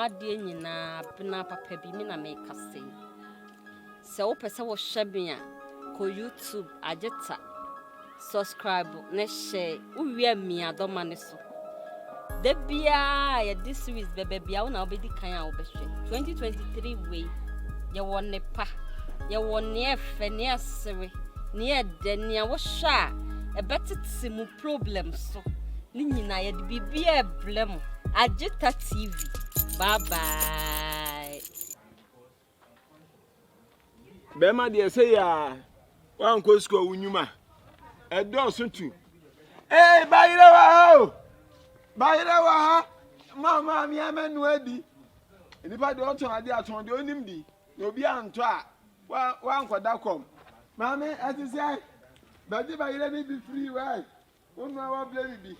ade nyina bena papa bi me na me kase se wo pese wo hwebia ko YouTube ageta subscribe na share uwie miadoma ne so da bia ya this series bebe bia wo na obedi kan a wo behwe 2023 we ye wonne pa ye wonne efe ne asere ne ede ne wo hwa e betete mu problem so ni nyina ye de bibia eblem ageta TV. Bye bye. Bema de say ya wan ko school unyuma. E do so tu. Eh bayire wa ha. Bayire wa ha. Mama mi amenu adi. Nipa de oton ade aton de onim di. Na obi anto a wan koda kom. Mama ati say badi bayire ni bi free why. Onu wa blame bi.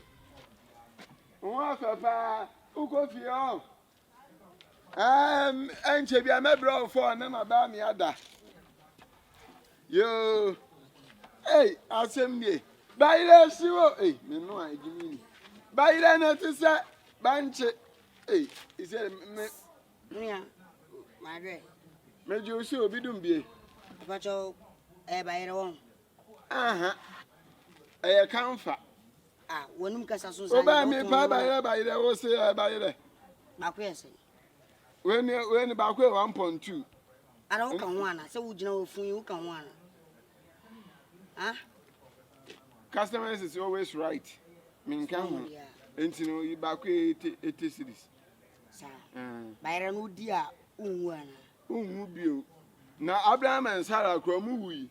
Wọ́n fẹ́fẹ́ ukó fi hàn. Ẹnchẹ bi amẹ́bìrì ọ̀fọ̀ ní nàbà mi àdá. Yóò, asẹ́mbìẹ. Báyìí sí wò, mi nù àìjí mi nì. Báyìí náà ti sẹ́, báńchẹ. Ìṣe mi. Níyà, màá rẹ̀. Méjì oṣù òbí dùn bìẹ. Ìbájọ́ báyìí rẹ̀ wọ́n. Ẹ̀yẹ kánfà. Wonum kasa so say oba mi pa bayire wo say bayire bakwese when bakwe 1.2 ara wo kan ho ana say wo gina wo fun wo kan ho ana customers is always right min kan ho enti no yi bakwe 80 series sa bayire no di a unhu ana unhu bio na Abraham and Sarah kromu hui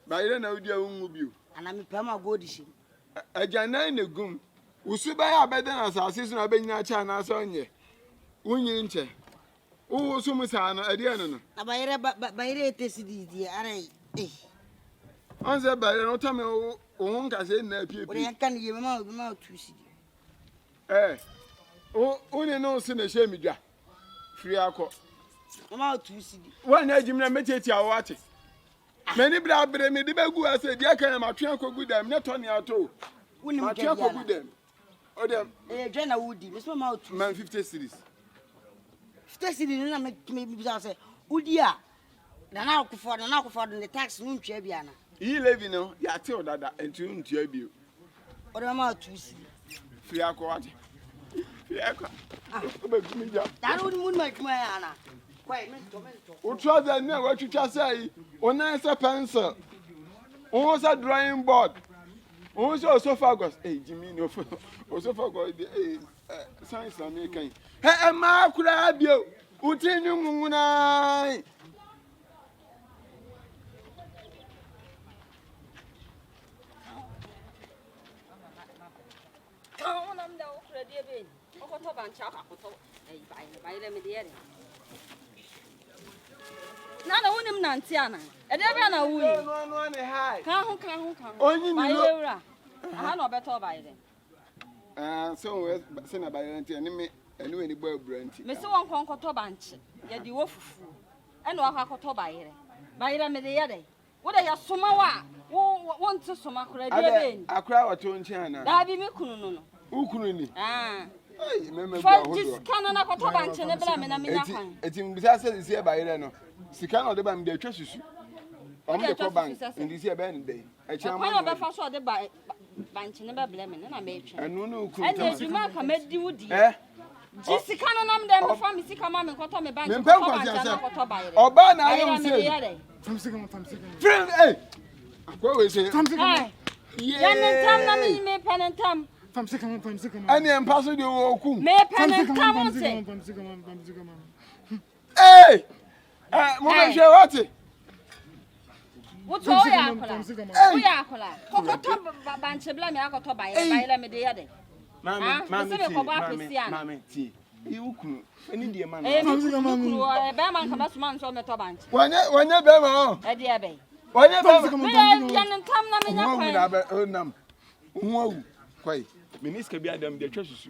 bayire na odi a unhu bio ana mi pa ma godishi Ajana negum usuba ya beden asase so na benyina cha na so nye unyi nche wo so musa no ade eno no na bayire tesidi di ara onse bayire no tame wo nka se na piepie wo yan kan ye ma tusidi uni no se na she midwa firi akọ ma tusidi won na ajimna meteti awo ate many bra me di begu ase di aka ma twen kogu dem ne to ne ato uni ma twen kogu dem o dem jena wudi me so ma tusidi man 50 series 50 series na me bi say udi a na akufo the tax no ntwa bia na yi levi no ya te odada entu ntua bio o dem ma tusidi firi akọ ate firi akọ o be gumi ja da no mun ma kuma ya na kwai mento o trouser na wa twitwa sai o na se pencil o se drawing board o se esophagus Jimmy no esophagus science na me kan ma kura bio utinyu nguna nam da okra die be okoto bancha akoto bayire me de na wonim nanti ana e de bia na wuyi no ne hai kan ho onyi ni bayire wura aha na obeto bayire so se na bayire nti ene we ni bo abranti me se won konkoto banche ye di wo fufu ene wa akoto bayire me de ye de wo de ya soma wa wo nti soma kora die be ni akra wato nchi ana da bi me kunu no ukunu ni meme for this kana na koto banche ne bla me na me nya kwan eti mbisa se bayire no sika na de ba me de atwa susu o me de ko bank ndi se be nde e chia ma na be fa so de banche ne be bla me na me etwa enu no ukunu ene eduma ka medi wudi ji sika no nam de me fa me sika ma me koto me banche me pem kwasi ase oba na ayem se From second. friend akwa we se ya me tam na me penentam From second. ani empa so de wo ku me penentam se mo be hwe wate wo to ya akola kokoto banche bla me akoto bayile me de ya de mami ti i ukunu eni die ma na ukunu be man ka basuma nso me to banche wanya be ma e de be wanya be me ya ntam na me nya kwan nam huawu kwai miniska bi adam de twa susu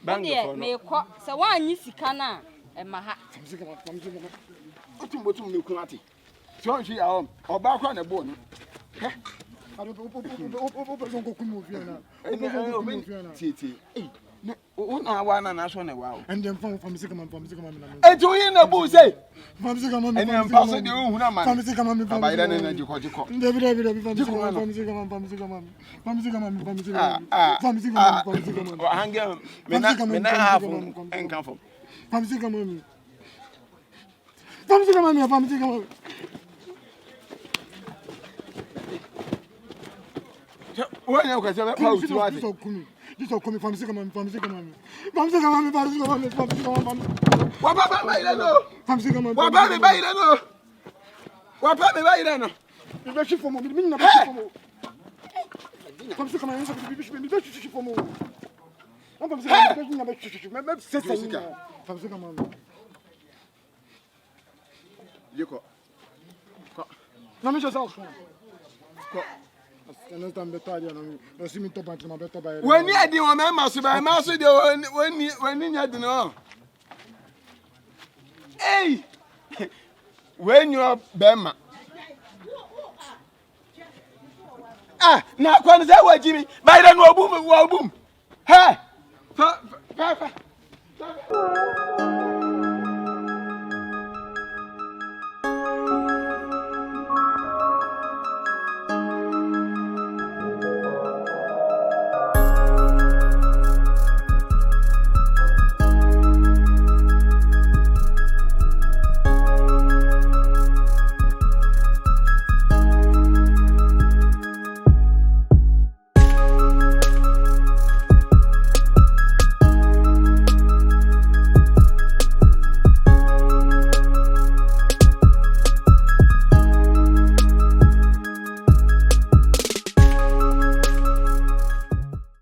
bang for me ko se wanyi sika na e ma ha otum me kun ate so hwi ya oba kwa na bo no I don't know. Una wana na so na wa. And then famisi kama na. Enti wo yin na bu say. Famisi kama me. Eni ampa so de hu na man. Famisi kama me. Abayira ne na jiko. David famisi kama. Hange me na half enkan fom. Famisi kama me. When you can say how to what? This will come famisi kama me. Wa ba ire no. Famisi kama. Wa ba ire no. Wa pa me ba ire no. Me be shi fomo, me na be shi fomo. Famisi kama me be shi fomo. On famisi kama me na be shi. Me se se. Famisi kama me. Yeko. Na me just out. When you are the one, I must buy master when you had no. Hey, when you are Bema. Ah, now, when is that what Jimmy? By the no boom, boom. Hey,